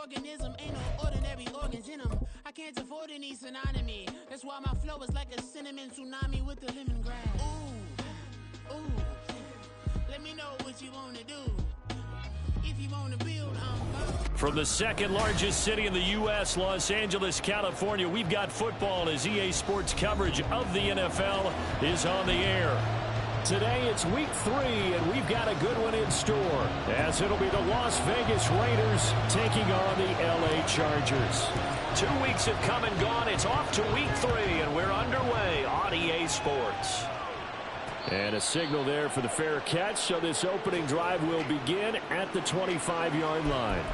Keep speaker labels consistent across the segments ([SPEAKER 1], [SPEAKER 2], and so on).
[SPEAKER 1] organism, ain't no ordinary organs in them. I can't afford any synonymy. That's why my flow is like a cinnamon tsunami with the lemongrass. Ooh, ooh. Let me know what you wanna do. If you wanna build,
[SPEAKER 2] From the second largest city in the U.S., Los Angeles, California, we've got football as EA Sports coverage of the NFL is on the air. Today it's week 3, and we've got a good one in store, as it'll be the Las Vegas Raiders taking on the L.A. Chargers. 2 weeks have come and gone. It's off to week 3, and we're underway on EA Sports. And a signal there for the fair catch, so this opening drive will begin at the 25-yard line.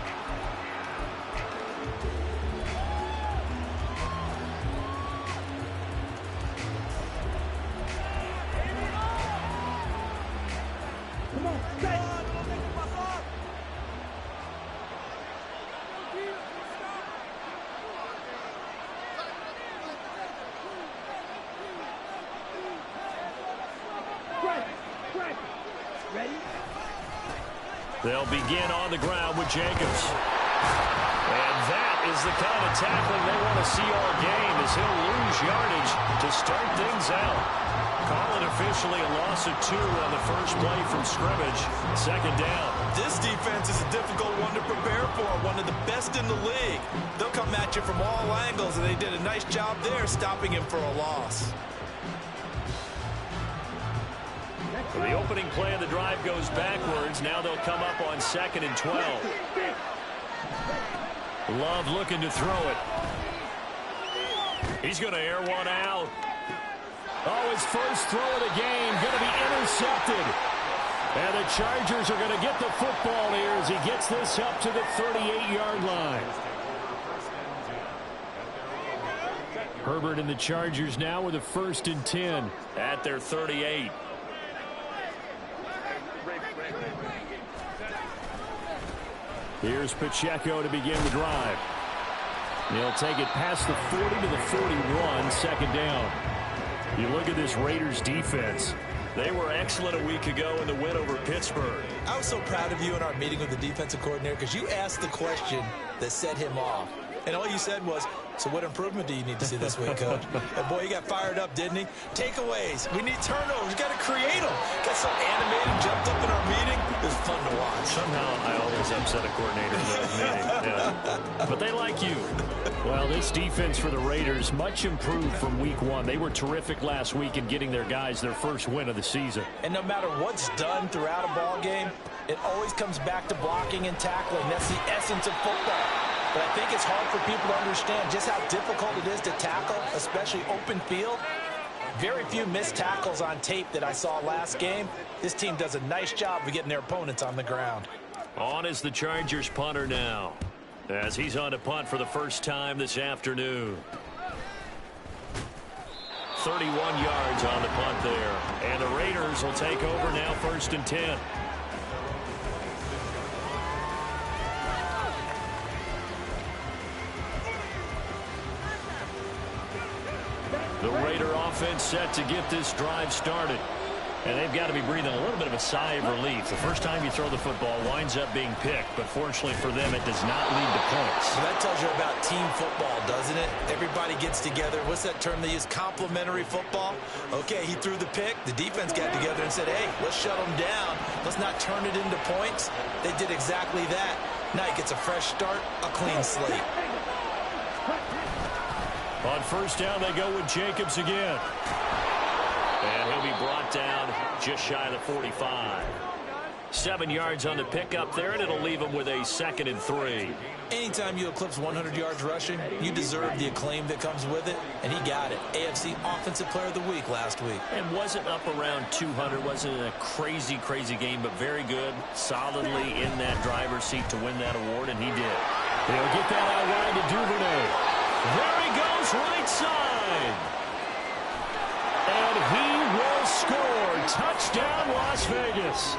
[SPEAKER 2] They'll begin on the ground with Jacobs. And that is the kind of tackling they want to see all game, as he'll lose yardage to start things out. Call it officially a loss of 2 on the first play from scrimmage. Second down.
[SPEAKER 3] This defense is a difficult one to prepare for, one of the best in the league. They'll come at you from all angles, and they did a nice job there stopping him for a loss.
[SPEAKER 2] So the opening play of the drive goes backwards. Now they'll come up on 2nd and 12. Love looking to throw it. He's going to air one out. Oh, his first throw of the game going to be intercepted. And the Chargers are going to get the football here as he gets this up to the 38-yard line. Herbert and the Chargers now with a 1st and 10 at their 38. Here's Pacheco to begin the drive. He'll take it past the 40 to the 41, second down. You look at this Raiders defense. They were excellent a week ago in the win over Pittsburgh.
[SPEAKER 3] I was so proud of you in our meeting with the defensive coordinator because you asked the question that set him off. And all you said was, so what improvement do you need to see this week, Coach? And boy, he got fired up, didn't he? Takeaways. We need turnovers. Got to create them. Got so animated, jumped up in our meeting. It was fun to watch.
[SPEAKER 2] Somehow I always upset a coordinator in those meetings. Yeah. But they like you. Well, this defense for the Raiders, much improved from week 1. They were terrific last week in getting their guys their first win of the season.
[SPEAKER 3] And no matter what's done throughout a ball game, it always comes back to blocking and tackling. That's the essence of football. But I think it's hard for people to understand just how difficult it is to tackle, especially open field. Very few missed tackles on tape that I saw last game. This team does a nice job of getting their opponents on the ground.
[SPEAKER 2] On is the Chargers punter now, as he's on to punt for the first time this afternoon. 31 yards on the punt there. And the Raiders will take over now, 1st and 10. The Raider offense set to get this drive started. And they've got to be breathing a little bit of a sigh of relief. The first time you throw the football winds up being picked, but fortunately for them, it does not lead to points.
[SPEAKER 3] Well, that tells you about team football, doesn't it? Everybody gets together. What's that term they use? Complementary football? Okay, he threw the pick. The defense got together and said, hey, let's shut them down. Let's not turn it into points. They did exactly that. Now he gets a fresh start, a clean slate.
[SPEAKER 2] On 1st down, they go with Jacobs again. And he'll be brought down just shy of the 45. 7 yards on the pickup there, and it'll leave him with a 2nd and 3.
[SPEAKER 3] Anytime you eclipse 100 yards rushing, you deserve the acclaim that comes with it, and he got it. AFC Offensive Player of the Week last week.
[SPEAKER 2] And wasn't up around 200. Wasn't a crazy, crazy game, but very good, solidly in that driver's seat to win that award, and he did. He'll get that out wide to Duvernay. There he goes, right side. And he will score. Touchdown, Las Vegas.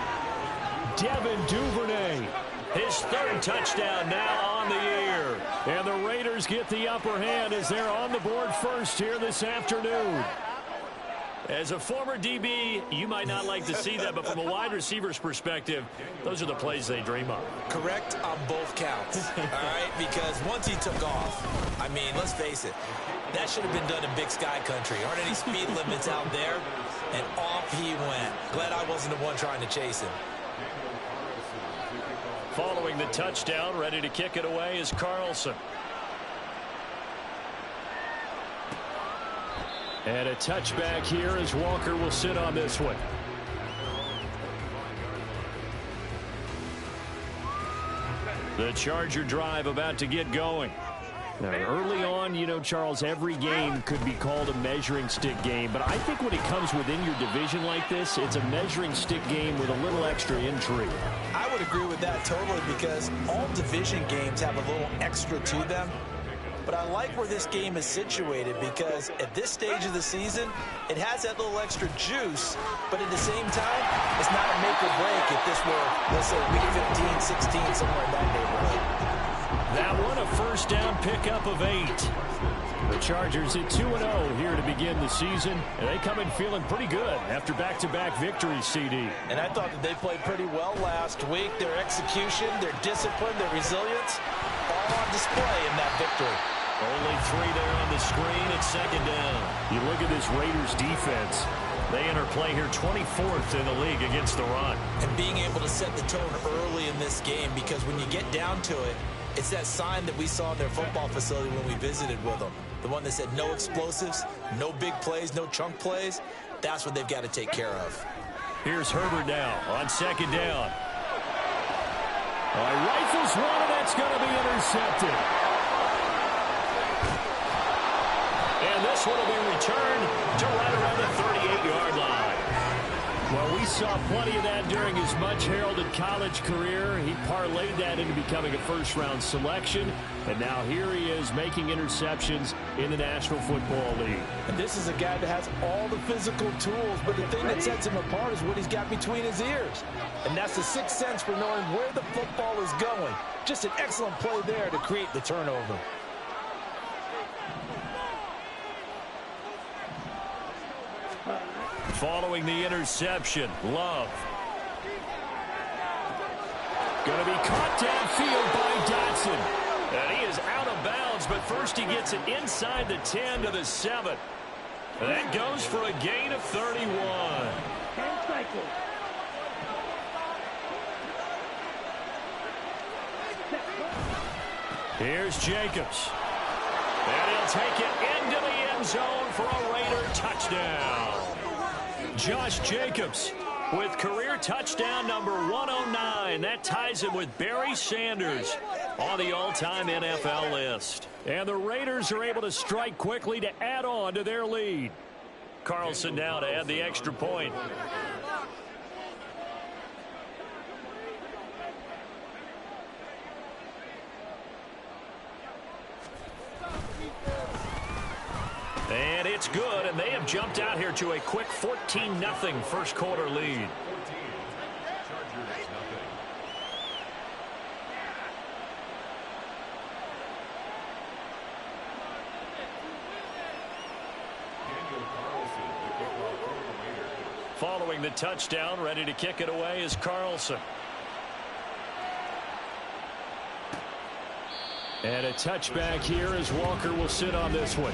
[SPEAKER 2] Devin Duvernay, his 3rd touchdown now on the year. And the Raiders get the upper hand as they're on the board first here this afternoon. As a former DB, you might not like to see that, but from a wide receiver's perspective, those are the plays they dream of.
[SPEAKER 3] Correct on both counts. All right, because once he took off, I mean, let's face it, that should have been done in Big Sky Country. Aren't any speed limits out there? And off he went. Glad I wasn't the one trying to chase him.
[SPEAKER 2] Following the touchdown, ready to kick it away is Carlson. And a touchback here as Walker will sit on this one. The Charger drive about to get going. Now, early on, you know, Charles, every game could be called a measuring stick game. But I think when it comes within your division like this, it's a measuring stick game with a little extra intrigue.
[SPEAKER 3] I would agree with that totally because all division games have a little extra to them. But I like where this game is situated because at this stage of the season, it has that little extra juice. But at the same time, it's not a make or break if this were, let's say, week 15, 16, somewhere in that neighborhood.
[SPEAKER 2] That one a first down pickup of 8. The Chargers at 2-0 here to begin the season. And they come in feeling pretty good after back-to-back victories, CD.
[SPEAKER 3] And I thought that they played pretty well last week. Their execution, their discipline, their resilience, all on display in that victory.
[SPEAKER 2] Only 3 there on the screen at second down. You look at this Raiders defense. They enter play here 24th in the league against the run.
[SPEAKER 3] And being able to set the tone early in this game because when you get down to it, it's that sign that we saw in their football facility when we visited with them. The one that said no explosives, no big plays, no chunk plays. That's what they've got to take care of.
[SPEAKER 2] Here's Herbert now on second down. Rifles one, and that's going to be intercepted. And this one will be returned to right around the 38-yard line. Well, we saw plenty of that during his much-heralded college career. He parlayed that into becoming a first-round selection. And now here he is making interceptions in the National Football League.
[SPEAKER 3] And this is a guy that has all the physical tools, but the thing that sets him apart is what he's got between his ears. And that's the sixth sense for knowing where the football is going. Just an excellent play there to create the turnover.
[SPEAKER 2] Following the interception, Love. Going to be caught downfield by Dotson. And he is out of bounds, but first he gets it inside the 10 to the 7. That goes for a gain of 31. Here's Jacobs. And he'll take it into the end zone for a Raider touchdown. Josh Jacobs with career touchdown number 109. That ties him with Barry Sanders on the all-time NFL list. And the Raiders are able to strike quickly to add on to their lead. Carlson now to add the extra point. And it's good, and they have jumped out here to a quick 14-0 first quarter lead. Following the touchdown, ready to kick it away is Carlson. And a touchback here as Walker will sit on this one.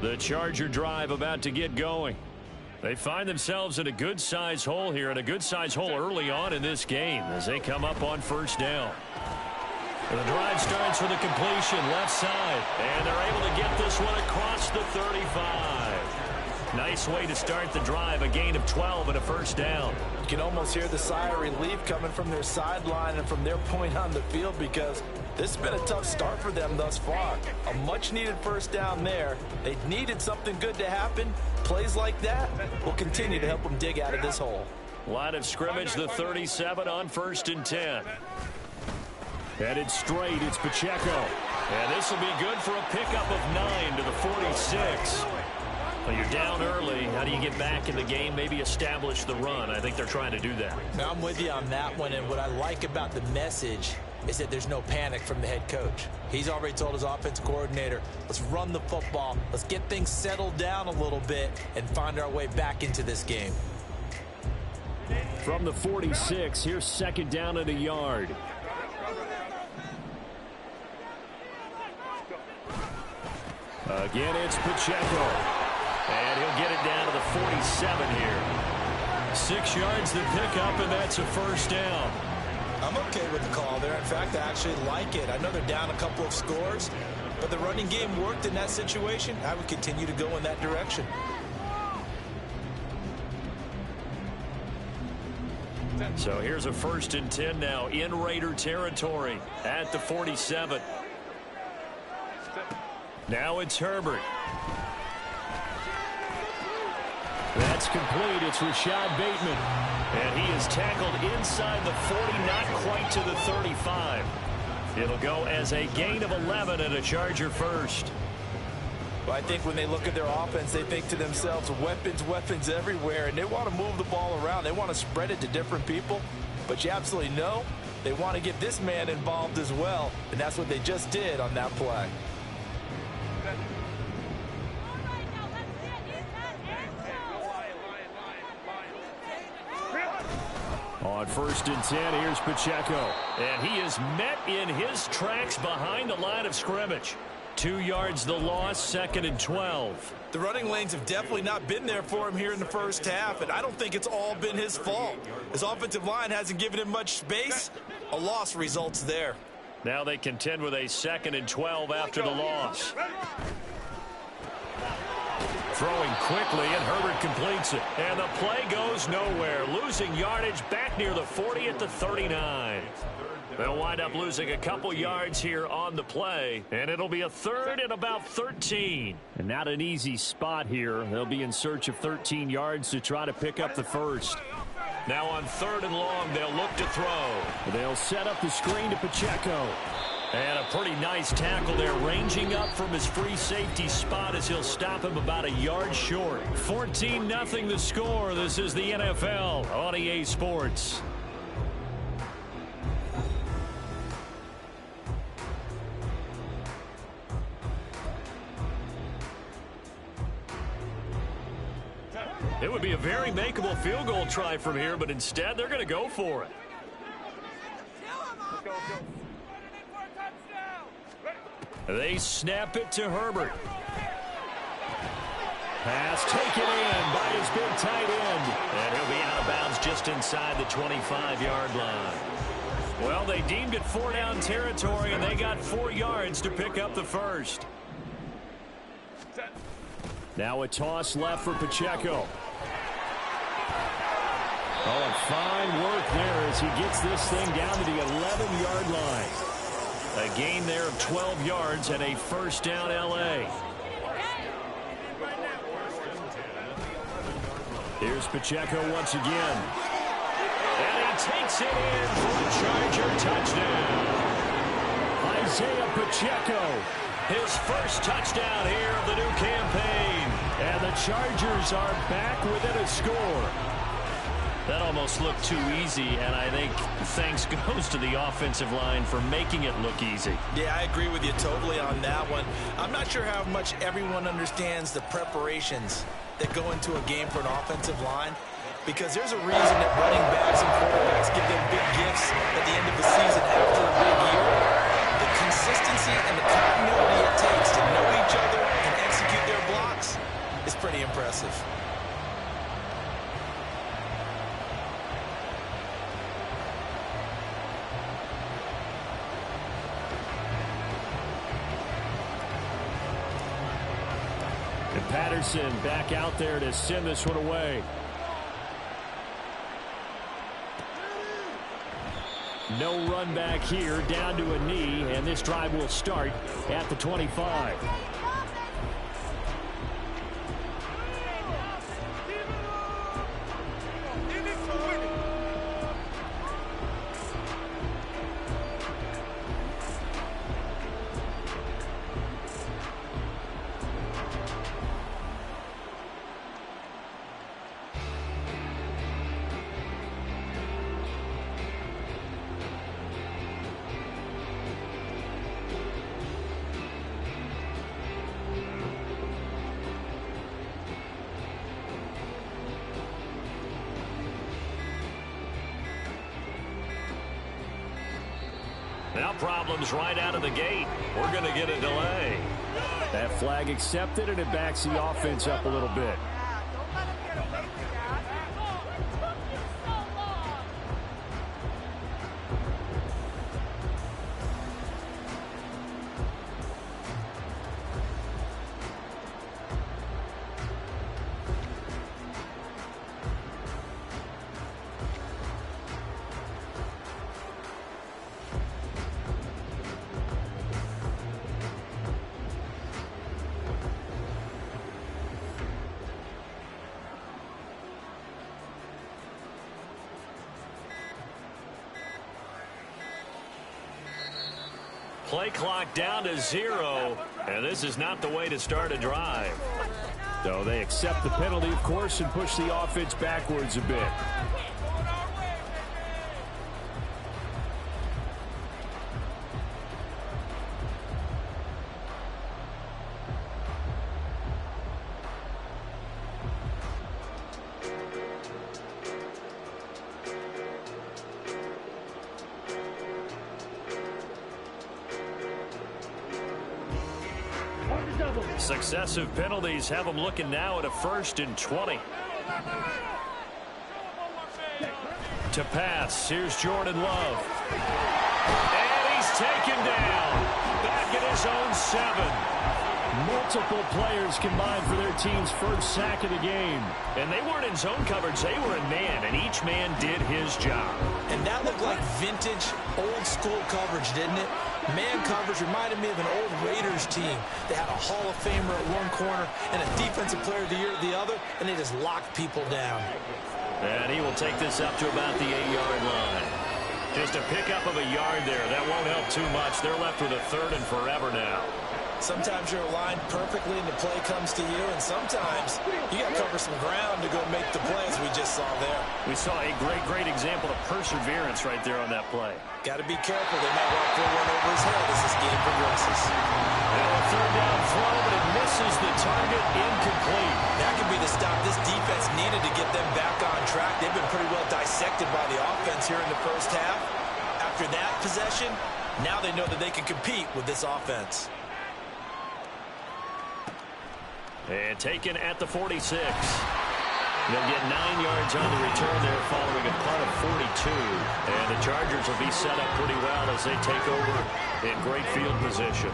[SPEAKER 2] The Charger drive about to get going. They find themselves in a good-sized hole here, and a good-sized hole early on in this game as they come up on first down. And the drive starts with a completion left side, and they're able to get this one across the 35. Nice way to start the drive, a gain of 12 and a first down.
[SPEAKER 3] You can almost hear the sigh of relief coming from their sideline and from their point on the field because this has been a tough start for them thus far. A much-needed first down there. They needed something good to happen. Plays like that will continue to help them dig out of this hole.
[SPEAKER 2] Line of scrimmage, the 37 on 1st and 10. Headed straight, it's Pacheco. And this will be good for a pickup of 9 to the 46. Well, you're down early. How do you get back in the game, maybe establish the run? I think they're trying to do that.
[SPEAKER 3] Now, I'm with you on that one, and what I like about the message is that there's no panic from the head coach. He's already told his offensive coordinator, let's run the football, let's get things settled down a little bit and find our way back into this game.
[SPEAKER 4] From the 46, here's second down at a yard. Again, it's Pacheco.
[SPEAKER 2] And he'll get it down to the 47 here.
[SPEAKER 4] 6 yards to pick up, and that's a first down.
[SPEAKER 3] I'm okay with the call there. In fact, I actually like it. I know they're down a couple of scores, but the running game worked in that situation. I would continue to go in that direction.
[SPEAKER 2] So here's a 1st and 10 now in Raider territory at the 47. Now it's Herbert.
[SPEAKER 4] That's complete. It's Rashad Bateman.
[SPEAKER 2] And he is tackled inside the 40, not quite to the 35. It'll go as a gain of 11 and a Charger first.
[SPEAKER 3] Well, I think when they look at their offense, they think to themselves, weapons everywhere, and they want to move the ball around. They want to spread it to different people, but you absolutely know they want to get this man involved as well, and that's what they just did on that play.
[SPEAKER 4] On 1st and 10, here's Pacheco.
[SPEAKER 2] And he is met in his tracks behind the line of scrimmage.
[SPEAKER 4] 2 yards the loss, 2nd and 12.
[SPEAKER 3] The running lanes have definitely not been there for him here in the first half, and I don't think it's all been his fault. His offensive line hasn't given him much space. A loss results there.
[SPEAKER 2] Now they contend with a 2nd and 12 after the loss. Throwing quickly, and Herbert completes it. And the play goes nowhere. Losing yardage back near the 40 at the 39. They'll wind up losing a couple yards here on the play, and it'll be a 3rd and about 13.
[SPEAKER 4] And not an easy spot here. They'll be in search of 13 yards to try to pick up the first.
[SPEAKER 2] Now on 3rd and long, they'll look to throw.
[SPEAKER 4] They'll set up the screen to Pacheco.
[SPEAKER 2] And a pretty nice tackle there, ranging up from his free safety spot as he'll stop him about a yard short.
[SPEAKER 4] 14-0 the score. This is the NFL on EA Sports.
[SPEAKER 2] It would be a very makeable field goal try from here, but instead they're going to go for it.
[SPEAKER 4] They snap it to Herbert. Pass taken in by his big tight end.
[SPEAKER 2] And he'll be out of bounds just inside the 25-yard line.
[SPEAKER 4] Well, they deemed it 4-down territory, and they got 4 yards to pick up the first. Now a toss left for Pacheco. Oh, and fine work there as he gets this thing down to the 11-yard line.
[SPEAKER 2] A gain there of 12 yards and a first down L.A.
[SPEAKER 4] Here's Pacheco once again.
[SPEAKER 2] And he takes it in for a Charger touchdown.
[SPEAKER 4] Isaiah Pacheco.
[SPEAKER 2] His first touchdown here of the new campaign.
[SPEAKER 4] And the Chargers are back within a score.
[SPEAKER 2] That almost looked too easy, and I think thanks goes to the offensive line for making it look easy.
[SPEAKER 3] Yeah, I agree with you totally on that one. I'm not sure how much everyone understands the preparations that go into a game for an offensive line, because there's a reason that running backs and quarterbacks give them big gifts at the end of the season after a big year. The consistency and the continuity it takes to know each other and execute their blocks is pretty impressive.
[SPEAKER 4] And Patterson back out there to send this one away. No run back here, down to a knee, and this drive will start at the 25.
[SPEAKER 2] Now problems right out of the gate. We're going to get a delay.
[SPEAKER 4] That flag accepted, and it backs the offense up a little bit.
[SPEAKER 2] Play clock down to 0, and this is not the way to start a drive.
[SPEAKER 4] So they accept the penalty, of course, and push the offense backwards a bit.
[SPEAKER 2] Successive penalties have them looking now at a 1st and 20. To pass, here's Jordan Love. And he's taken down. Back at his own 7.
[SPEAKER 4] Multiple players combined for their team's first sack of the game.
[SPEAKER 2] And they weren't in zone coverage. They were in man, and each man did his job.
[SPEAKER 3] And that looked like vintage, old-school coverage, didn't it? Man coverage reminded me of an old Raiders team. They had a Hall of Famer at one corner and a Defensive Player of the Year at the other, and they just locked people down.
[SPEAKER 2] And he will take this up to about the 8-yard line. Just a pickup of a yard there. That won't help too much. They're left with a 3rd and forever now.
[SPEAKER 3] Sometimes you're aligned perfectly and the play comes to you, and sometimes you got to cover some ground to go make the plays we just saw there.
[SPEAKER 2] We saw a great example of perseverance right there on that play.
[SPEAKER 3] Got to be careful. They might want to throw one over his head as this game progresses.
[SPEAKER 2] Now a 3rd down throw, but it misses the target, incomplete.
[SPEAKER 3] That could be the stop this defense needed to get them back on track. They've been pretty well dissected by the offense here in the first half. After that possession, now they know that they can compete with this offense.
[SPEAKER 2] And taken at the 46. They'll get 9 yards on the return there following a punt of 42. And the Chargers will be set up pretty well as they take over in great field position.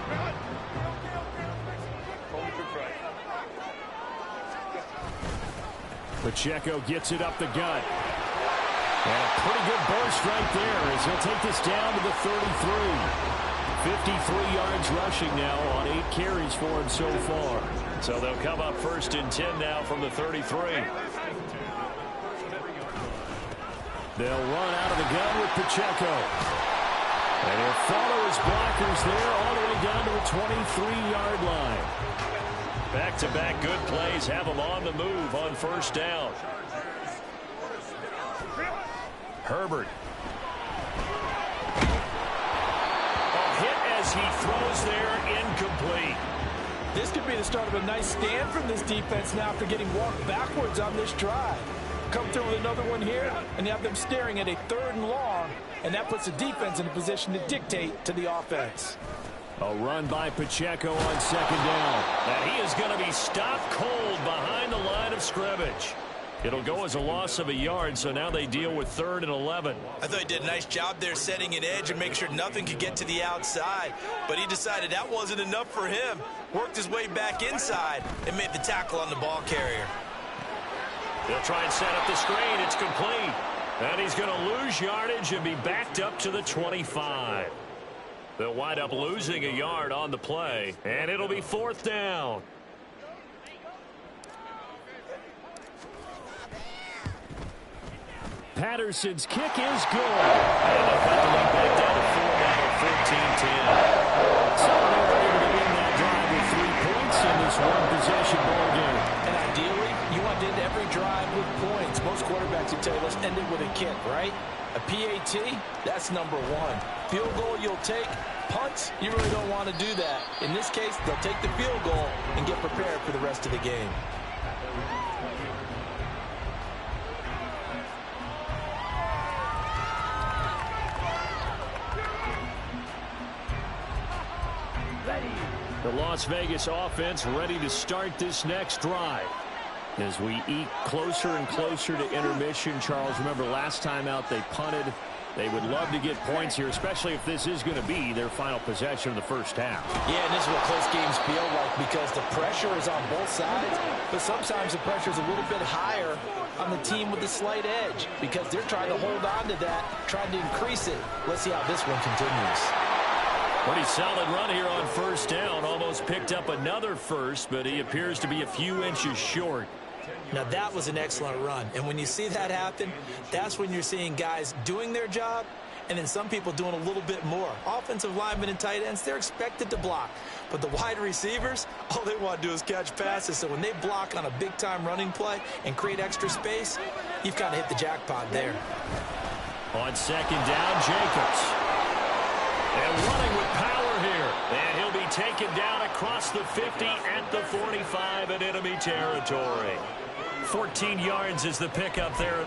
[SPEAKER 4] Pacheco gets it up the gut. And a pretty good burst right there as he'll take this down to the 33. 53 yards rushing now on 8 carries for him so far.
[SPEAKER 2] So they'll come up 1st and 10 now from the 33.
[SPEAKER 4] They'll run out of the gun with Pacheco. And he'll follow his blockers there all the way down to the 23-yard line.
[SPEAKER 2] Back-to-back good plays have them on the move on 1st down. Herbert. A hit as he throws there, incomplete.
[SPEAKER 3] This could be the start of a nice stand from this defense now after getting walked backwards on this drive. Come through with another one here, and you have them staring at a 3rd and long, and that puts the defense in a position to dictate to the offense.
[SPEAKER 4] A run by Pacheco on 2nd down.
[SPEAKER 2] And he is going to be stopped cold behind the line of scrimmage. It'll go as a loss of a yard, so now they deal with 3rd and 11.
[SPEAKER 3] I thought he did a nice job there setting an edge and make sure nothing could get to the outside. But he decided that wasn't enough for him. Worked his way back inside and made the tackle on the ball carrier.
[SPEAKER 2] They'll try and set up the screen. It's complete. And he's going to lose yardage and be backed up to the 25. They'll wind up losing a yard on the play, and it'll be 4th down.
[SPEAKER 4] Patterson's kick is good.
[SPEAKER 2] And they'll cut the lead back down to 4 now, 14-10.
[SPEAKER 4] So they were able to win that drive with 3 points in this one-possession ball game.
[SPEAKER 3] And ideally, you want to end every drive with points. Most quarterbacks would tell you, let's end it with a kick, right? A PAT, that's number 1. Field goal you'll take. Punts, you really don't want to do that. In this case, they'll take the field goal and get prepared for the rest of the game.
[SPEAKER 4] The Las Vegas offense ready to start this next drive. As we eat closer and closer to intermission, Charles, remember last time out they punted. They would love to get points here, especially if this is going to be their final possession of the first half.
[SPEAKER 3] Yeah, and this is what close games feel like because the pressure is on both sides, but sometimes the pressure is a little bit higher on the team with the slight edge because they're trying to hold on to that, trying to increase it. Let's see how this one continues.
[SPEAKER 4] Pretty solid run here on first down. Almost picked up another first, but he appears to be a few inches short.
[SPEAKER 3] Now, that was an excellent run. And when you see that happen, that's when you're seeing guys doing their job and then some people doing a little bit more. Offensive linemen and tight ends, they're expected to block. But the wide receivers, all they want to do is catch passes. So when they block on a big-time running play and create extra space, you've kind of hit the jackpot there.
[SPEAKER 4] On second down, Jacobs. And running with power here. And he'll be taken down across the 50 at the 45 in enemy territory. 14 yards is the pickup there.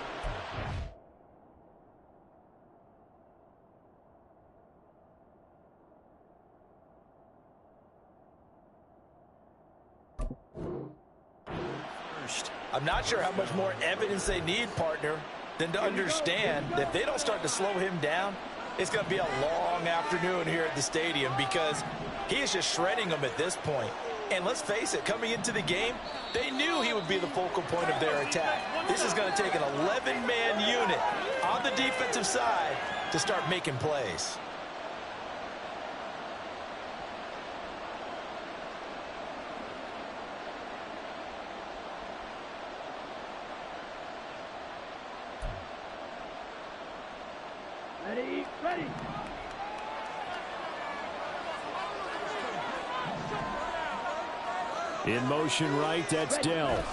[SPEAKER 3] I'm not sure how much more evidence they need, partner, than to understand that if they don't start to slow him down, it's going to be a long afternoon here at the stadium because he is just shredding them at this point. And let's face it, coming into the game, they knew he would be the focal point of their attack. This is going to take an 11-man unit on the defensive side to start making plays.
[SPEAKER 5] Ready.
[SPEAKER 4] In motion right, that's Dell.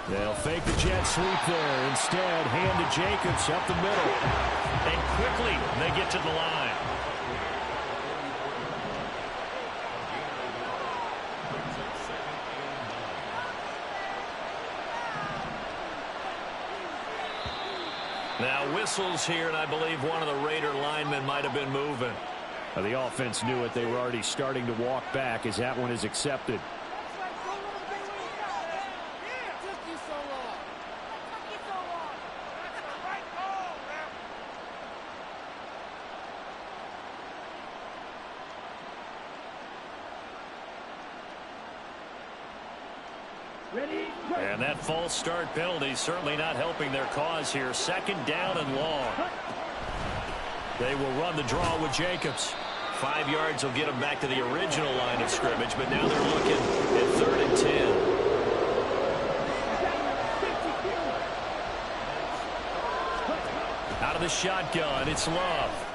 [SPEAKER 4] They'll fake the jet sweep there. Instead, hand to Jacobs up the middle.
[SPEAKER 2] And quickly, they get to the line. Now whistles here, and I believe one of the Raider linemen might have been moving.
[SPEAKER 4] The offense knew it. They were already starting to walk back as that one is accepted.
[SPEAKER 2] And that false start penalty certainly not helping their cause here. Second down and long.
[SPEAKER 4] They will run the draw with Jacobs.
[SPEAKER 2] 5 yards will get them back to the original line of scrimmage, but now they're looking at 3rd and 10.
[SPEAKER 4] Out of the shotgun, it's Love.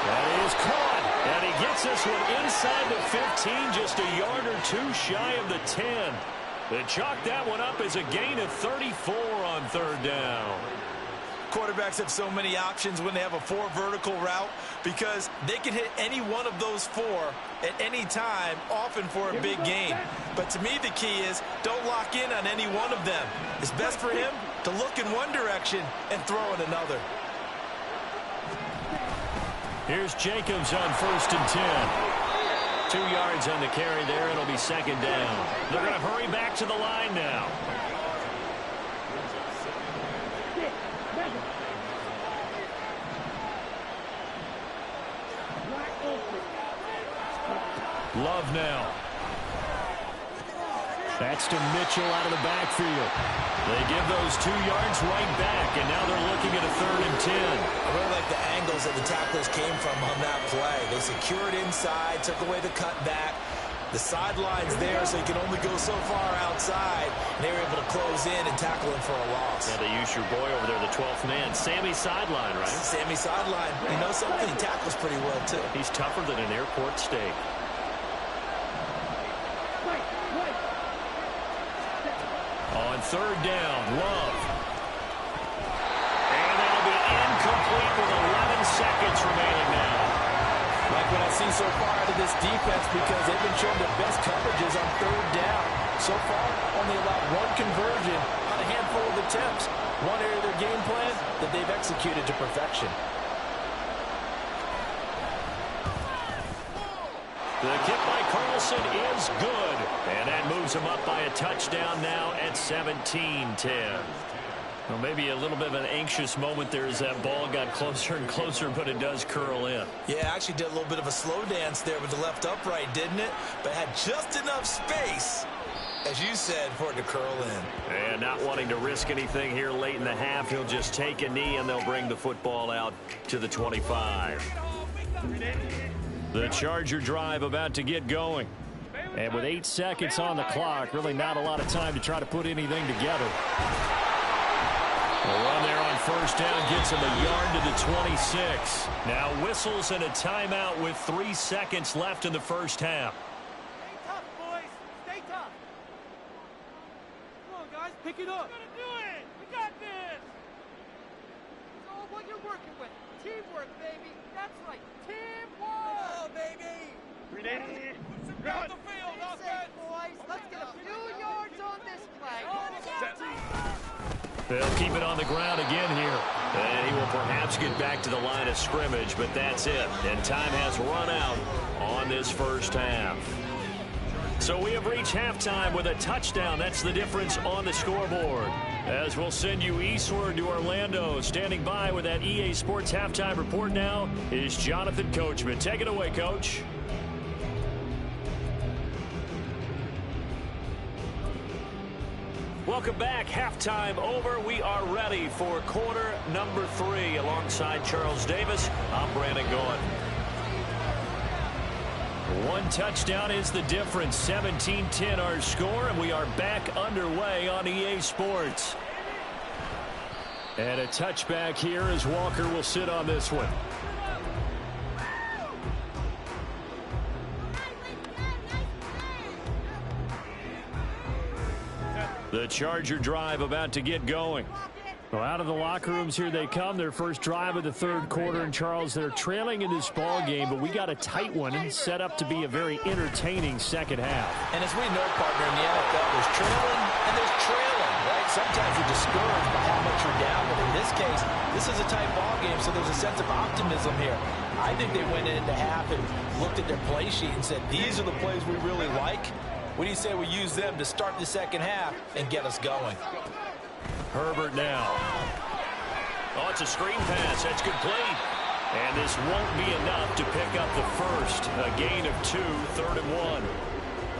[SPEAKER 4] That is caught. And he gets this one inside the 15, just a yard or two shy of the 10. They chalk that one up as a gain of 34 on 3rd down.
[SPEAKER 3] Quarterbacks have so many options when they have a 4 vertical route because they can hit any one of those 4 at any time, often for a big gain. But to me, the key is don't lock in on any one of them. It's best for him to look in one direction and throw in another.
[SPEAKER 4] Here's Jacobs on 1st and 10.
[SPEAKER 2] 2 yards on the carry there. It'll be 2nd down. They're going to hurry back to the line now.
[SPEAKER 4] Love now. That's to Mitchell out of the backfield. They give those 2 yards right back, and now they're looking at a 3rd and 10.
[SPEAKER 3] I really like the angles that the tacklers came from on that play. They secured inside, took away the cutback. The sideline's there, so you can only go so far outside. And they were able to close in and tackle him for a loss.
[SPEAKER 2] Yeah, they use your boy over there, the 12th man. Sammy Sideline, right?
[SPEAKER 3] Sammy Sideline. You know something? He tackles pretty well, too.
[SPEAKER 2] He's tougher than an airport steak.
[SPEAKER 4] On 3rd down, Love.
[SPEAKER 2] And that'll be incomplete with 11 seconds remaining now.
[SPEAKER 3] Like what I've seen so far out of this defense because they've been showing the best coverages on 3rd down. So far, only allowed 1 conversion on a handful of attempts. One area of their game plan that they've executed to perfection.
[SPEAKER 2] The kick by Carlson is good. And that moves him up by a touchdown now at 17-10. Well, maybe a little bit of an anxious moment there as that ball got closer and closer, but it does curl in.
[SPEAKER 3] Yeah, actually did a little bit of a slow dance there with the left upright, didn't it? But had just enough space, as you said, for it to curl in.
[SPEAKER 2] And not wanting to risk anything here late in the half, he'll just take a knee, and they'll bring the football out to the 25. The Charger drive about to get going. And with 8 seconds on the clock, really not a lot of time to try to put anything together. The run there on first down gets him a yard to the 26. Now whistles and a timeout with 3 seconds left in the first half.
[SPEAKER 5] Stay tough, boys. Stay tough. Come on, guys. Pick it up. We're going to do it. We got this. It's all what you're working with. Teamwork, baby. That's right. Teamwork. Oh, baby. Ready? Grab the field. Offense. Boys. Let's get a few yards on this play.
[SPEAKER 2] They'll keep it on the ground again here. And he will perhaps get back to the line of scrimmage, but that's it. And time has run out on this first half. So we have reached halftime with a touchdown. That's the difference on the scoreboard. As we'll send you eastward to Orlando. Standing by with that EA Sports halftime report now is Jonathan Coachman. Take it away, Coach. Welcome back. Halftime over. We are ready for quarter number 3. Alongside Charles Davis, I'm Brandon Gaudin. 1 touchdown is the difference. 17-10 our score, and we are back underway on EA Sports. And a touchback here as Walker will sit on this one. The Charger drive about to get going. Well, out of the locker rooms here they come. Their first drive of the third quarter. And, Charles, they're trailing in this ball game, but we got a tight one and set up to be a very entertaining second half.
[SPEAKER 3] And as we know, partner, in the NFL, there's trailing and there's trailing, right? Sometimes you're discouraged by how much you're down, but in this case, this is a tight ball game, so there's a sense of optimism here. I think they went into half and looked at their play sheet and said, these are the plays we really like. What do you say we use them to start the second half and get us going?
[SPEAKER 2] Herbert now. Oh, it's a screen pass. That's complete. And this won't be enough to pick up the first. A gain of 2, 3rd and 1.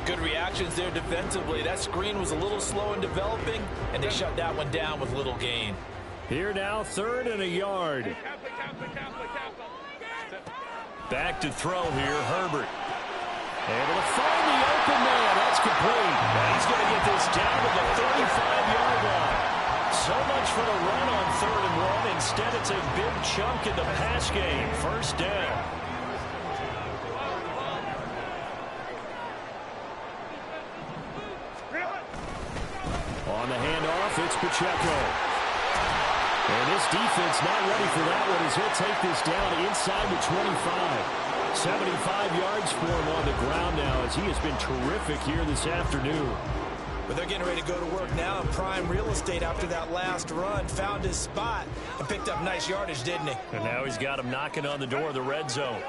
[SPEAKER 3] Good reactions there defensively. That screen was a little slow in developing, and they shut that one down with little gain.
[SPEAKER 2] Here now, 3rd and a yard. Back to throw here, Herbert. Able to find the open man. That's complete. And he's going to get this down to the 35-yard line. So much for the run on 3rd and 1. Instead, it's a big chunk in the pass game. First down. On the handoff, it's Pacheco. And this defense not ready for that one as he'll take this down inside the 25. 75 yards for him on the ground now as he has been terrific here this afternoon.
[SPEAKER 3] But they're getting ready to go to work now in prime real estate after that last run. Found his spot and picked up nice yardage, didn't he?
[SPEAKER 2] And now he's got him knocking on the door of the red zone.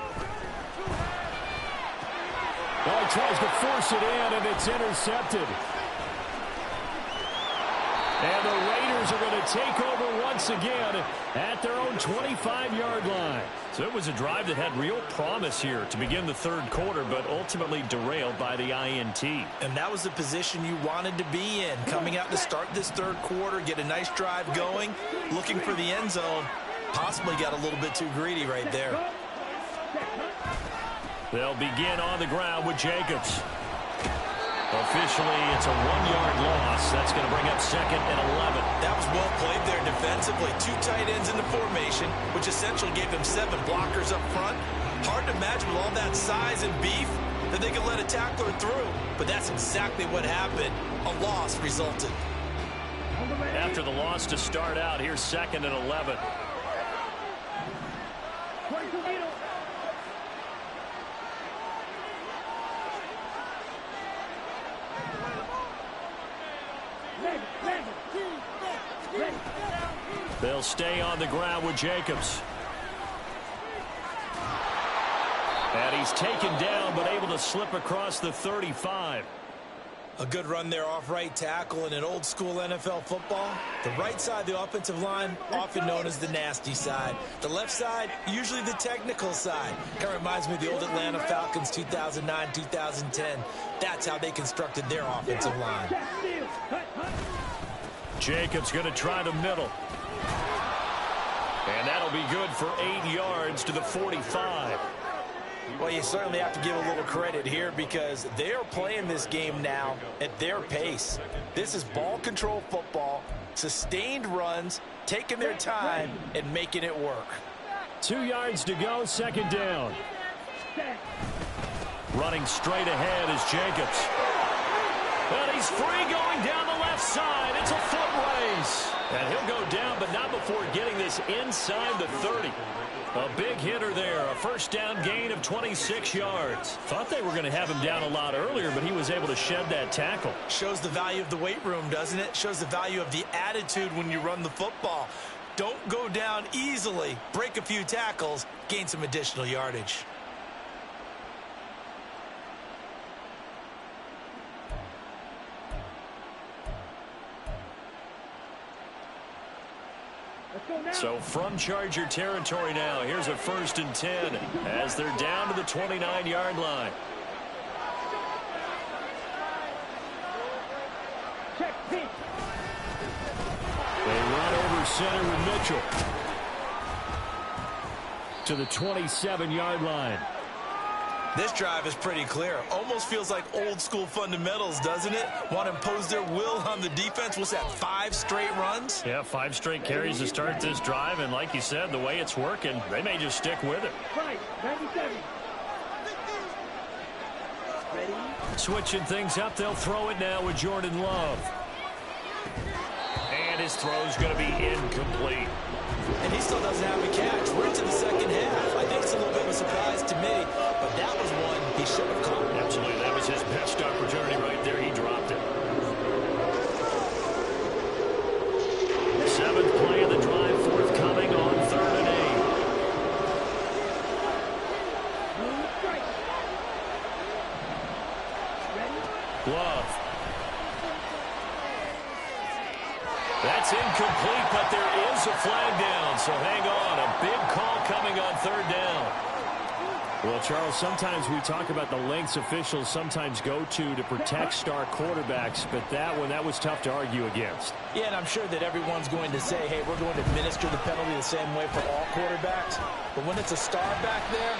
[SPEAKER 4] Well, he tries to force it in, and it's intercepted. And the Raiders are going to take over once again at their own 25-yard line.
[SPEAKER 2] So it was a drive that had real promise here to begin the third quarter, but ultimately derailed by the INT.
[SPEAKER 3] And that was the position you wanted to be in. Coming out to start this third quarter, get a nice drive going, looking for the end zone. Possibly got a little bit too greedy right there.
[SPEAKER 2] They'll begin on the ground with Jacobs. Officially, it's a 1-yard loss. That's going to bring up 2nd and 11.
[SPEAKER 3] That was well played there defensively. 2 tight ends in the formation, which essentially gave them 7 blockers up front. Hard to imagine with all that size and beef that they could let a tackler through. But that's exactly what happened. A loss resulted.
[SPEAKER 2] After the loss to start out, here's 2nd and 11. They'll stay on the ground with Jacobs.
[SPEAKER 4] And he's taken down, but able to slip across the 35.
[SPEAKER 3] A good run there off right tackle in an old school NFL football. The right side of the offensive line, often known as the nasty side. The left side, usually the technical side. Kind of reminds me of the old Atlanta Falcons 2009, 2010. That's how they constructed their offensive line.
[SPEAKER 4] Jacobs going to try the middle. And that'll be good for 8 yards to the 45.
[SPEAKER 3] Well, you certainly have to give a little credit here because they are playing this game now at their pace. This is ball control football, sustained runs, taking their time, and making it work.
[SPEAKER 4] 2 yards to go, second down. Running straight ahead is Jacobs. And he's free going down the left side. It's a foot race. And he'll go down, but not before getting this inside the 30. A big hitter there, a first down gain of 26 yards. Thought they were going to have him down a lot earlier, but he was able to shed that tackle.
[SPEAKER 3] Shows the value of the weight room, doesn't it? Shows the value of the attitude when you run the football. Don't go down easily. Break a few tackles, gain some additional yardage.
[SPEAKER 4] So from Charger territory now, here's a 1st and 10 as they're down to the 29-yard line. They run over center with Mitchell to the 27-yard line.
[SPEAKER 3] This drive is pretty clear. Almost feels like old school fundamentals, doesn't it? Want to impose their will on the defense. What's that, 5 straight runs?
[SPEAKER 4] Yeah, 5 straight carries to start this drive. And like you said, the way it's working, they may just stick with it.
[SPEAKER 5] Right, 97. Ready?
[SPEAKER 4] Switching things up, they'll throw it now with Jordan Love. And his throw's going to be incomplete.
[SPEAKER 3] And he still doesn't have a catch. We're into the second half. I think it's a little bit of a surprise to me, but that was one he should have caught.
[SPEAKER 4] Absolutely. That was his best opportunity right there. He dropped it. 7th play of the drive forthcoming on 3rd and 8. Love. That's incomplete, but there is a flag down, so hang on. A big call coming on 3rd down. Well, Charles, sometimes we talk about the lengths officials sometimes go to protect star quarterbacks, but that was tough to argue against.
[SPEAKER 3] Yeah, and I'm sure that everyone's going to say, hey, we're going to administer the penalty the same way for all quarterbacks. But when it's a star back there,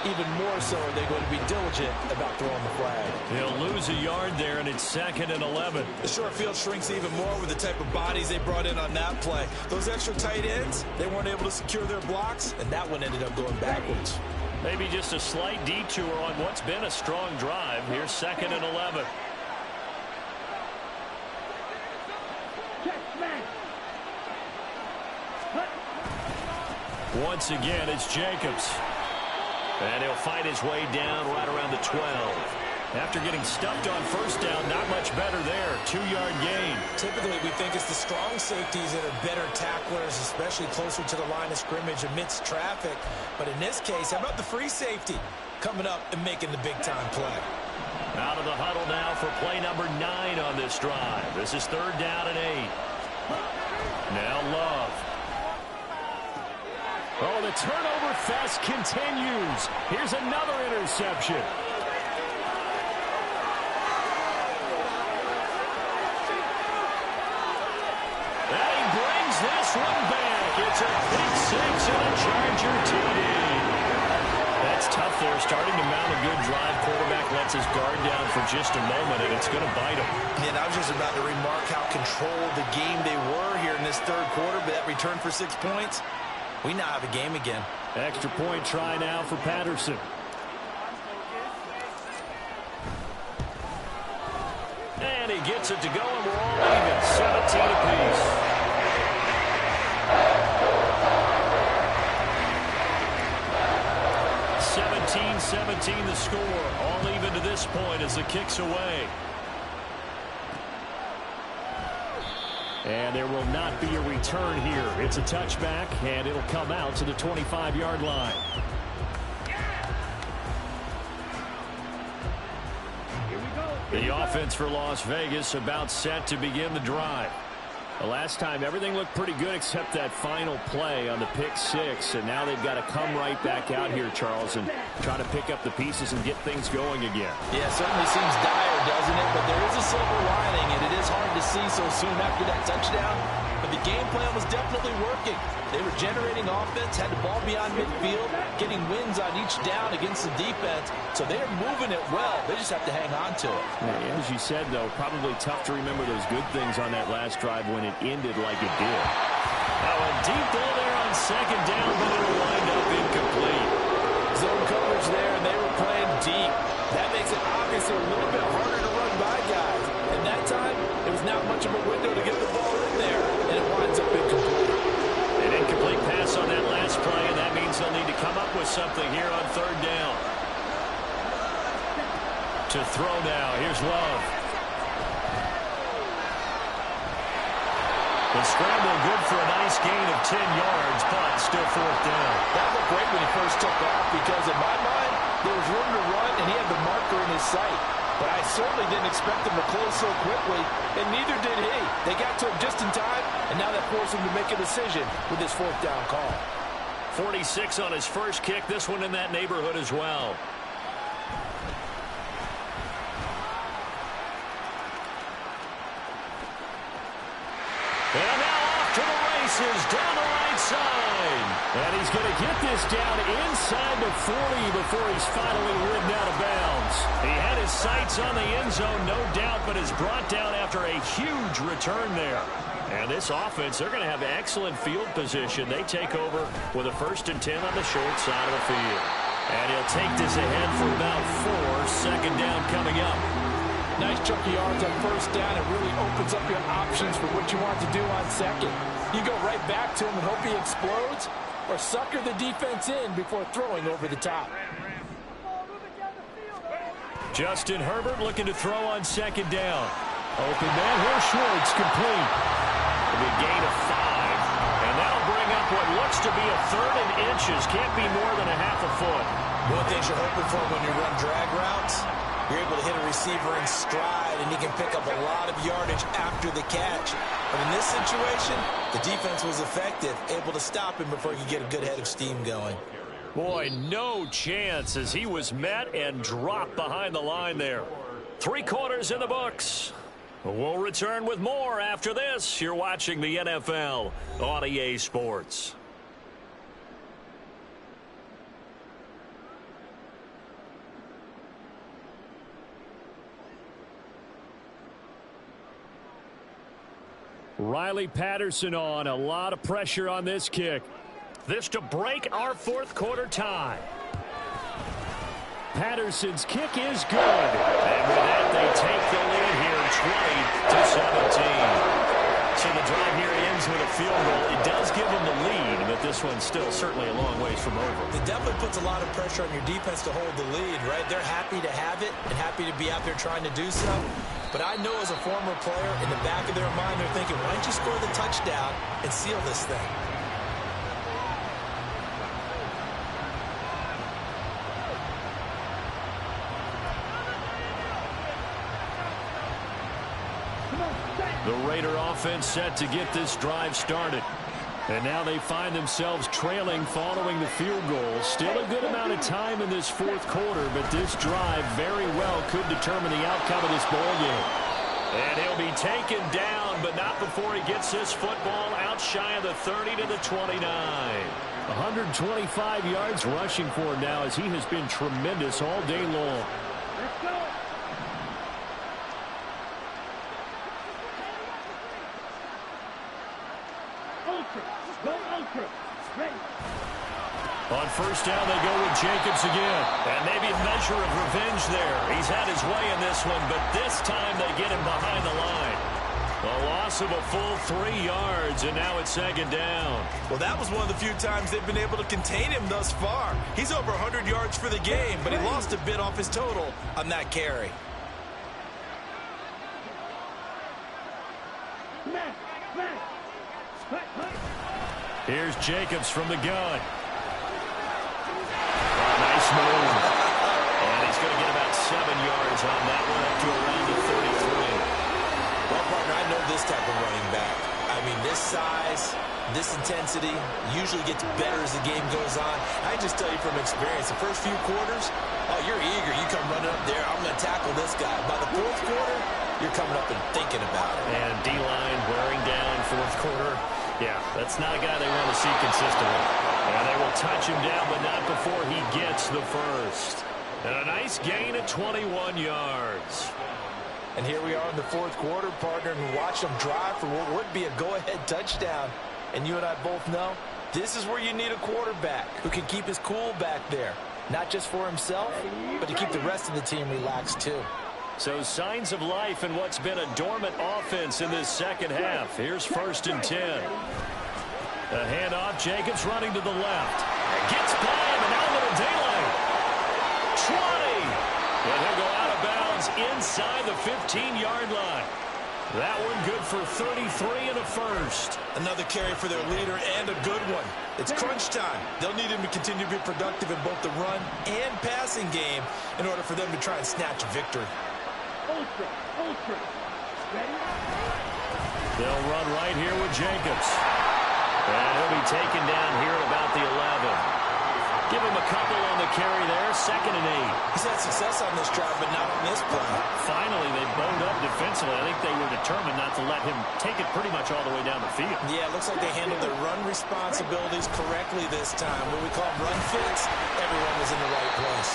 [SPEAKER 3] even more so are they going to be diligent about throwing the flag.
[SPEAKER 4] They'll lose a yard there, and it's 2nd and 11.
[SPEAKER 3] The short field shrinks even more with the type of bodies they brought in on that play. Those extra tight ends, they weren't able to secure their blocks, and that one ended up going backwards.
[SPEAKER 4] Maybe just a slight detour on what's been a strong drive. Here's 2nd and 11. Once again, it's Jacobs. And he'll fight his way down right around the 12. After getting stuffed on 1st down, not much better there. 2-yard gain.
[SPEAKER 3] Typically, we think it's the strong safeties that are better tacklers, especially closer to the line of scrimmage amidst traffic. But in this case, how about the free safety coming up and making the big-time play?
[SPEAKER 4] Out of the huddle now for play number 9 on this drive. This is 3rd down and 8. Now Love. Oh, the turnover fest continues. Here's another interception. And he brings this one back. It's a pick 6 and a Charger TD. That's tough there, starting to mount a good drive. Quarterback lets his guard down for just a moment, and it's going to bite him.
[SPEAKER 3] And I was just about to remark how controlled the game they were here in this 3rd quarter, but that return for 6 points, we now have a game again.
[SPEAKER 4] Extra point try now for Patterson. And he gets it to go, and we're all even. 17 apiece. .17 the score. All even to this point as the kick's away. And there will not be a return here. It's a touchback, and it'll come out to the 25-yard line. The offense for Las Vegas about set to begin the drive. The last time, everything looked pretty good except that final play on the pick six. And now they've got to come right back out here, Charles, and try to pick up the pieces and get things going again.
[SPEAKER 3] Yeah, it certainly seems dire, doesn't it? But there is a silver lining, and it is hard to see so soon after that touchdown. But the game plan was definitely working. They were generating offense, had the ball beyond midfield, getting wins on each down against the defense. So they're moving it well. They just have to hang on to it.
[SPEAKER 4] Yeah, as you said, though, probably tough to remember those good things on that last drive when it ended like it did.
[SPEAKER 2] Now a deep ball there on second down, but it'll wind up incomplete.
[SPEAKER 3] Zone coverage there, and they were playing deep. That makes it obviously a little bit harder to run by guys. And that time, it was not much of a window to get the ball in there, and it winds up incomplete.
[SPEAKER 2] An incomplete pass on that last play, and that means they'll need to come up with something here on third down. To throw now, here's Love. The scramble good for a nice gain of 10 yards, but still fourth down.
[SPEAKER 3] That looked great when he first took off because, in my mind, there was room to run, and he had the marker in his sight. But I certainly didn't expect him to close so quickly, and neither did he. They got to him just in time, and now that forced him to make a decision with his fourth down call.
[SPEAKER 2] 46 on his first kick, this one in that neighborhood as well. And now off to the races, down the right side.
[SPEAKER 4] And he's going to get this down inside the 40 before he's finally ridden out of bounds.
[SPEAKER 2] He had his sights on the end zone, no doubt, but is brought down after a huge return there. And this offense, they're going to have excellent field position. They take over with a 1st and 10 on the short side of the field. And he'll take this ahead for about 4. Second down coming up.
[SPEAKER 3] Nice chunk of yards on first down. It really opens up your options for what you want to do on second. You go right back to him and hope he explodes, or sucker the defense in before throwing over the top.
[SPEAKER 2] Justin Herbert looking to throw on second down.
[SPEAKER 4] Open man, here's Schwartz, complete.
[SPEAKER 2] It'll be a gain of 5. And that'll bring up what looks to be a 3rd and inches. Can't be more than a half a foot.
[SPEAKER 3] One thing you're hoping for when you run drag routes, you're able to hit a receiver in stride, and he can pick up a lot of yardage after the catch. But in this situation, the defense was effective, able to stop him before he could get a good head of steam going.
[SPEAKER 2] Boy, no chance as he was met and dropped behind the line there. 3 quarters in the books. We'll return with more after this. You're watching the NFL on EA Sports.
[SPEAKER 4] Riley Patterson on. A lot of pressure on this kick.
[SPEAKER 2] This to break our 4th quarter tie.
[SPEAKER 4] Patterson's kick is good.
[SPEAKER 2] And with that, they take the lead here, 20-17. So the drive here ends with a field goal. It does give them the lead, but this one's still certainly a long ways from over.
[SPEAKER 3] It definitely puts a lot of pressure on your defense to hold the lead, right? They're happy to have it and happy to be out there trying to do so. But I know as a former player, in the back of their mind, they're thinking, why don't you score the touchdown and seal this thing?
[SPEAKER 4] The Raider offense set to get this drive started. And now they find themselves trailing following the field goal. Still a good amount of time in this 4th quarter, but this drive very well could determine the outcome of this ball game.
[SPEAKER 2] And he'll be taken down, but not before he gets this football out shy of the 30 to the 29.
[SPEAKER 4] 125 yards rushing for him now as he has been tremendous all day long.
[SPEAKER 5] Let's go. Go ultra. Ready.
[SPEAKER 2] On first down, they go with Jacobs again. And maybe a measure of revenge there. He's had his way in this one, but this time they get him behind the line. A loss of a full 3 yards, and now it's second down.
[SPEAKER 3] Well, that was one of the few times they've been able to contain him thus far. He's over 100 yards for the game, but he lost a bit off his total on that carry.
[SPEAKER 2] Here's Jacobs from the gun. Nice move. And he's going to get about yards on that one, up to around the 33.
[SPEAKER 3] Well, partner, I know this type of running back. I mean, this size, this intensity usually gets better as the game goes on. I just tell you from experience, the first few quarters, oh, you're eager. You come running up there, I'm going to tackle this guy. By the fourth quarter, you're coming up and thinking about it.
[SPEAKER 2] And D-line wearing down fourth quarter. Yeah, that's not a guy they want to see consistently. And they will touch him down, but not before he gets the first. And a nice gain of 21 yards.
[SPEAKER 3] And here we are in the fourth quarter, partner, and watch them drive for what would be a go-ahead touchdown. And you and I both know this is where you need a quarterback who can keep his cool back there. Not just for himself, but to keep the rest of the team relaxed too.
[SPEAKER 2] So signs of life in what's been a dormant offense in this second half. Here's 1st and 10. A handoff, Jacobs running to the left. Gets by him, and now a little daylight. 20! And he'll go out of bounds inside the 15-yard line. That one good for 33 and a first.
[SPEAKER 3] Another carry for their leader and a good one. It's crunch time. They'll need him to continue to be productive in both the run and passing game in order for them to try and snatch a victory.
[SPEAKER 5] Ultra. Ready?
[SPEAKER 2] They'll run right here with Jacobs. And he'll be taken down here at about the 11. Give him a couple on the carry there. 2nd and 8.
[SPEAKER 3] He's had success on this drive, but not on this play.
[SPEAKER 2] Finally, they bowed up defensively. I think they were determined not to let him take it pretty much all the way down the field.
[SPEAKER 3] Yeah, it looks like they handled their run responsibilities correctly this time. What we call run fits, everyone was in the right place.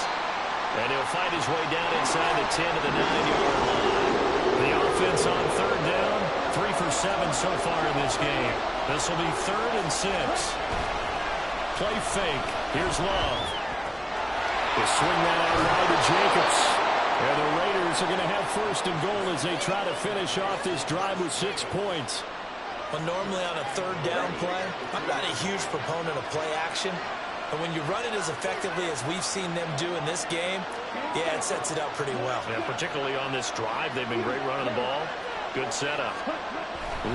[SPEAKER 2] And he'll fight his way down inside the 10 to the 9-yard line. The offense on 3rd down, 3 for 7 so far in this game. This will be 3rd and 6. Play fake. Here's Love. They swing that out wide to Jacobs. And the Raiders are going to have 1st and goal as they try to finish off this drive with 6 points.
[SPEAKER 3] Well, normally on a 3rd down play, I'm not a huge proponent of play action. But when you run it as effectively as we've seen them do in this game, yeah, it sets it up pretty well.
[SPEAKER 2] Yeah, particularly on this drive, they've been great running the ball. Good setup.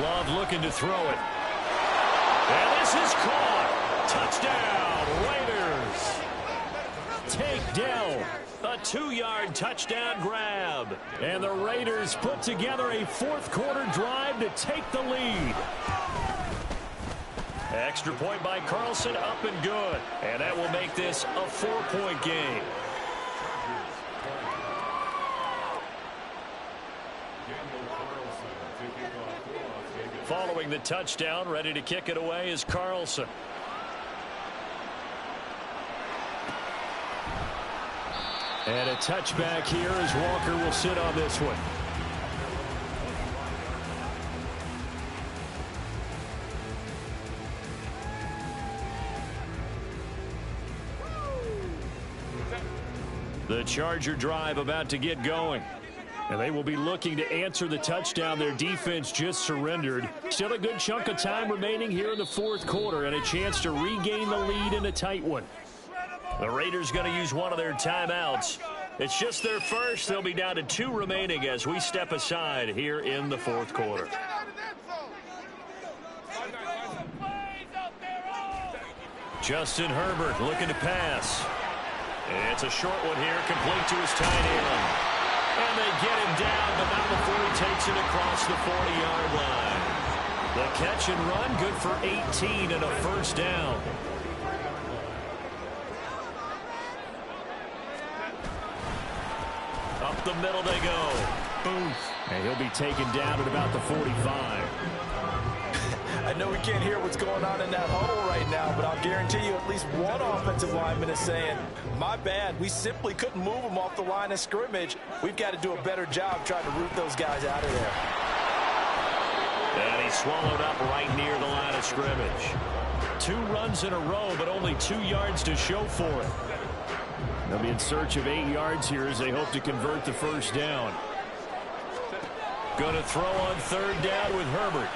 [SPEAKER 2] Love looking to throw it. And this is caught. Touchdown, Raiders. Take down. A 2-yard touchdown grab. And the Raiders put together a fourth quarter drive to take the lead. Extra point by Carlson, up and good. And that will make this a 4-point game. Following the touchdown, ready to kick it away is Carlson. And a touchback here as Walker will sit on this one. The Charger drive about to get going. And they will be looking to answer the touchdown their defense just surrendered. Still a good chunk of time remaining here in the fourth quarter and a chance to regain the lead in a tight one. The Raiders going to use one of their timeouts. It's just their first. They'll be down to 2 remaining as we step aside here in the fourth quarter. Justin Herbert looking to pass. It's a short one here, complete to his tight end. And they get him down, but not before he takes it across the 40-yard line. The catch and run, good for 18 and a first down. Up the middle they go. Boom. And he'll be taken down at about the 45.
[SPEAKER 3] I know we can't hear what's going on in that huddle right now, but I'll guarantee you at least one offensive lineman is saying, my bad, we simply couldn't move them off the line of scrimmage. We've got to do a better job trying to root those guys out of there.
[SPEAKER 2] And he's swallowed up right near the line of scrimmage. 2 runs in a row, but only 2 yards to show for it. They'll be in search of 8 yards here as they hope to convert the first down. Going to throw on 3rd down with Herbert.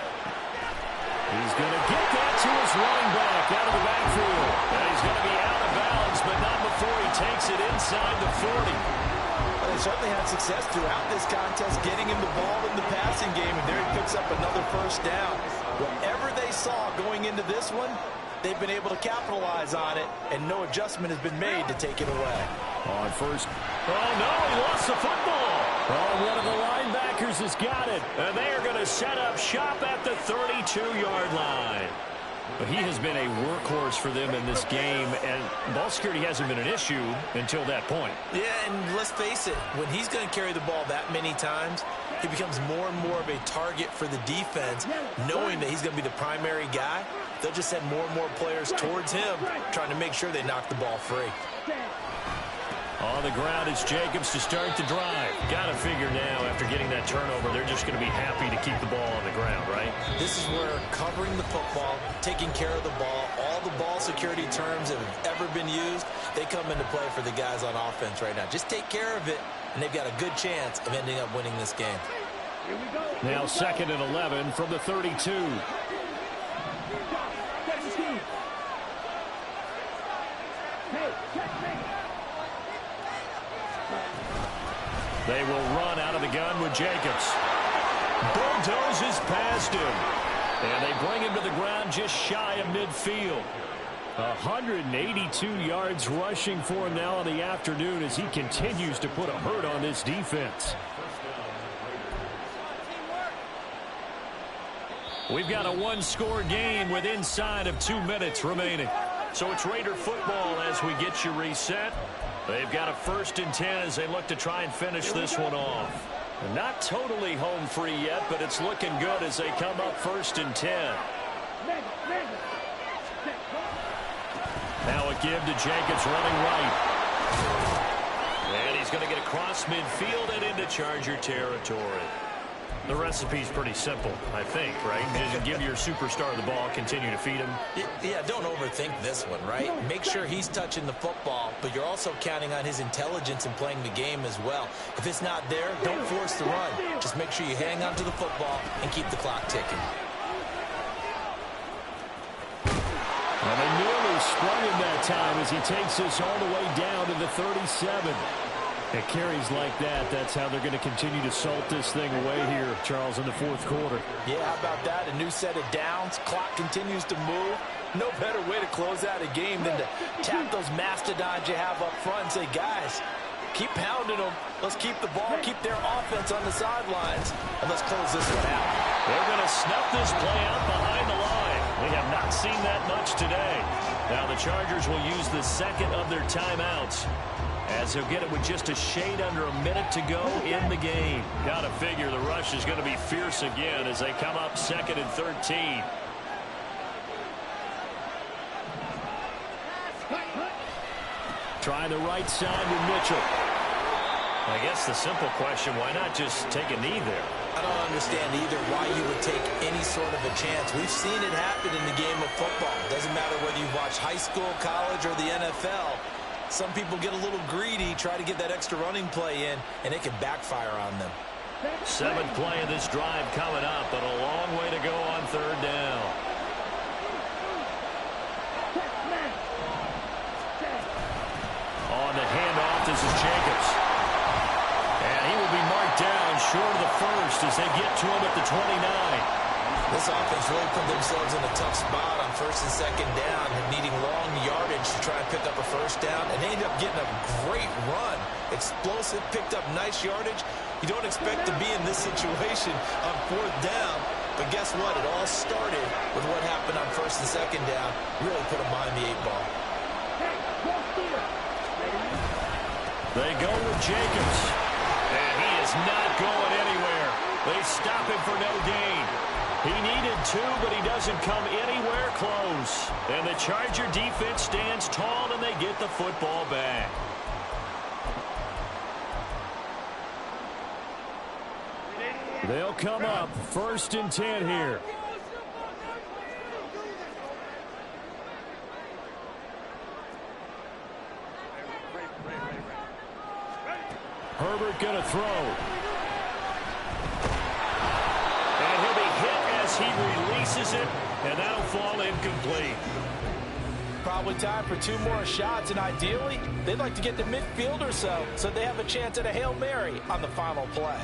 [SPEAKER 2] He's going to get that to his running back out of the backfield. And he's going to be out of bounds, but not before he takes it inside the 40.
[SPEAKER 3] Well, they certainly had success throughout this contest, getting him the ball in the passing game, and there he picks up another first down. Whatever they saw going into this one, they've been able to capitalize on it, and no adjustment has been made to take it away.
[SPEAKER 4] On first. Oh, no, he lost the football. Oh, one of the linebackers has got it. And they are going to set up shop at the 32-yard line. But he has been a workhorse for them in this game, and ball security hasn't been an issue until that point.
[SPEAKER 3] Yeah, and let's face it, when he's going to carry the ball that many times, he becomes more and more of a target for the defense, knowing that he's going to be the primary guy. They'll just send more and more players towards him, trying to make sure they knock the ball free.
[SPEAKER 4] On the ground is Jacobs to start the drive. Got to figure now, after getting that turnover, they're just going to be happy to keep the ball on the ground, right?
[SPEAKER 3] This is where covering the football, taking care of the ball, all the ball security terms that have ever been used, they come into play for the guys on offense right now. Just take care of it, and they've got a good chance of ending up winning this game.
[SPEAKER 4] Now 2nd and 11 from the 32. They will run out of the gun with Jacobs. Bulldozes past him. And they bring him to the ground just shy of midfield. 182 yards rushing for him now in the afternoon as he continues to put a hurt on this defense. We've got a one-score game with inside of 2 minutes remaining. So it's Raider football as we get you reset. They've got a 1st and 10 as they look to try and finish this one off. Not totally home free yet, but it's looking good as they come up 1st and 10. Now a give to Jacobs running right. And he's going to get across midfield and into Charger territory. The recipe's pretty simple, I think, right? Just give your superstar the ball, continue to feed him.
[SPEAKER 3] Yeah, don't overthink this one, right? Make sure he's touching the football, but you're also counting on his intelligence in playing the game as well. If it's not there, don't force the run. Just make sure you hang on to the football and keep the clock ticking.
[SPEAKER 4] And they nearly sprung him that time as he takes this all the way down to the 37. It carries like that. That's how they're going to continue to salt this thing away here, Charles, in the 4th quarter.
[SPEAKER 3] Yeah, how about that? A new set of downs. Clock continues to move. No better way to close out a game than to tap those mastodons you have up front and say, guys, keep pounding them. Let's keep the ball, keep their offense on the sidelines, and let's close this one out.
[SPEAKER 4] They're going to snuff this play out behind the line. We have not seen that much today. Now the Chargers will use the 2nd of their timeouts, as he'll get it with just a shade under a minute to go in the game. Got to figure the rush is going to be fierce again as they come up 2nd and 13. Try the right side with Mitchell. I guess the simple question, why not just take a knee there?
[SPEAKER 3] I don't understand either why you would take any sort of a chance. We've seen it happen in the game of football. Doesn't matter whether you watch high school, college, or the NFL. Some people get a little greedy, try to get that extra running play in, and it can backfire on them.
[SPEAKER 4] 7th play of this drive coming up, but a long way to go on 3rd down. On the handoff, this is Jacobs. And he will be marked down short of the 1st as they get to him at the 29.
[SPEAKER 3] This offense really put themselves in a tough spot on 1st and 2nd down, needing long yardage to try and pick up a 1st down, and they ended up getting a great run. Explosive, picked up nice yardage. You don't expect to be in this situation on 4th down, but guess what? It all started with what happened on 1st and 2nd down. Really put them behind the 8 ball.
[SPEAKER 4] They go with Jacobs, and he is not going anywhere. They stop him for no gain. He needed 2, but he doesn't come anywhere close. And the Charger defense stands tall, and they get the football back. They'll come up 1st and 10 here. Herbert going to throw. And he'll be hit as he releases it, and that'll fall incomplete.
[SPEAKER 3] Probably time for 2 more shots, and ideally, they'd like to get to midfield or so they have a chance at a Hail Mary on the final play.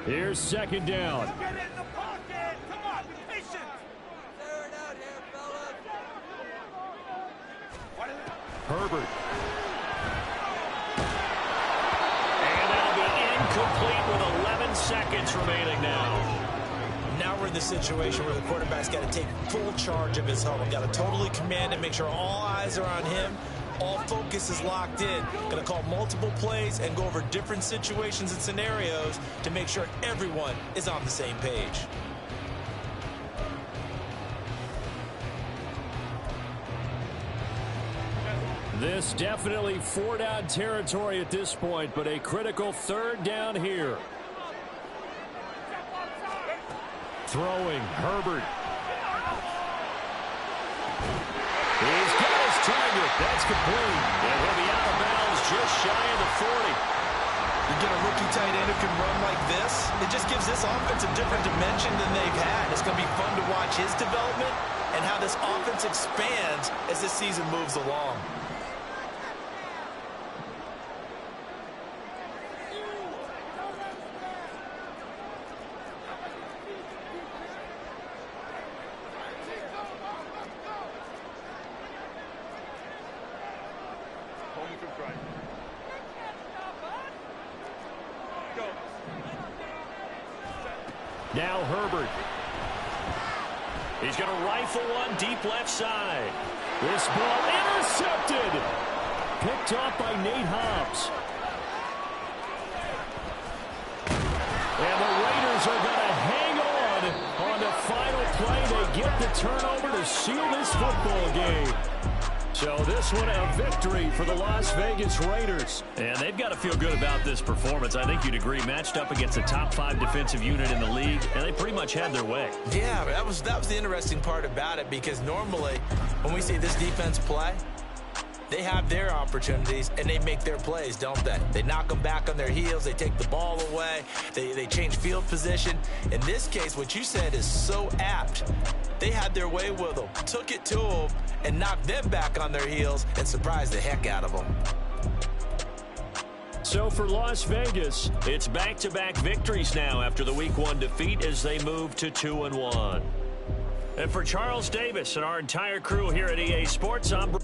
[SPEAKER 4] Here's 2nd down.
[SPEAKER 5] Get in the pocket! Come on, be patient! Clear it out here, fellas!
[SPEAKER 4] Herbert.
[SPEAKER 2] seconds remaining now.
[SPEAKER 3] Now we're in the situation where the quarterback's got to take full charge of his huddle. Got to totally command it, make sure all eyes are on him. All focus is locked in. Going to call multiple plays and go over different situations and scenarios to make sure everyone is on the same page.
[SPEAKER 4] This definitely 4-down territory at this point, but a critical 3rd down here. Throwing, Herbert. He's got his target. That's complete. And he'll be out of bounds just shy of the 40.
[SPEAKER 3] You get a rookie tight end who can run like this, it just gives this offense a different dimension than they've had. It's going to be fun to watch his development and how this offense expands as this season moves along.
[SPEAKER 4] Now Herbert.
[SPEAKER 2] He's going to rifle one deep left side.
[SPEAKER 4] This ball intercepted. Picked off by Nate Hobbs. And the Raiders are going to hang on the final play. They get the turnover to seal this football game. So this one a victory for the Las Vegas Raiders.
[SPEAKER 2] And they've got to feel good about this performance. I think you'd agree. Matched up against a top 5 defensive unit in the league, and they pretty much had their way.
[SPEAKER 3] Yeah, that was the interesting part about it, because normally when we see this defense play, they have their opportunities and they make their plays, don't they? They knock them back on their heels. They take the ball away. They change field position. In this case, what you said is so apt. They had their way with them, took it to them, and knocked them back on their heels and surprised the heck out of them.
[SPEAKER 4] So for Las Vegas,
[SPEAKER 2] it's back-to-back victories now after the Week 1 defeat as they move to 2-1. And for Charles Davis and our entire crew here at EA Sports, I'm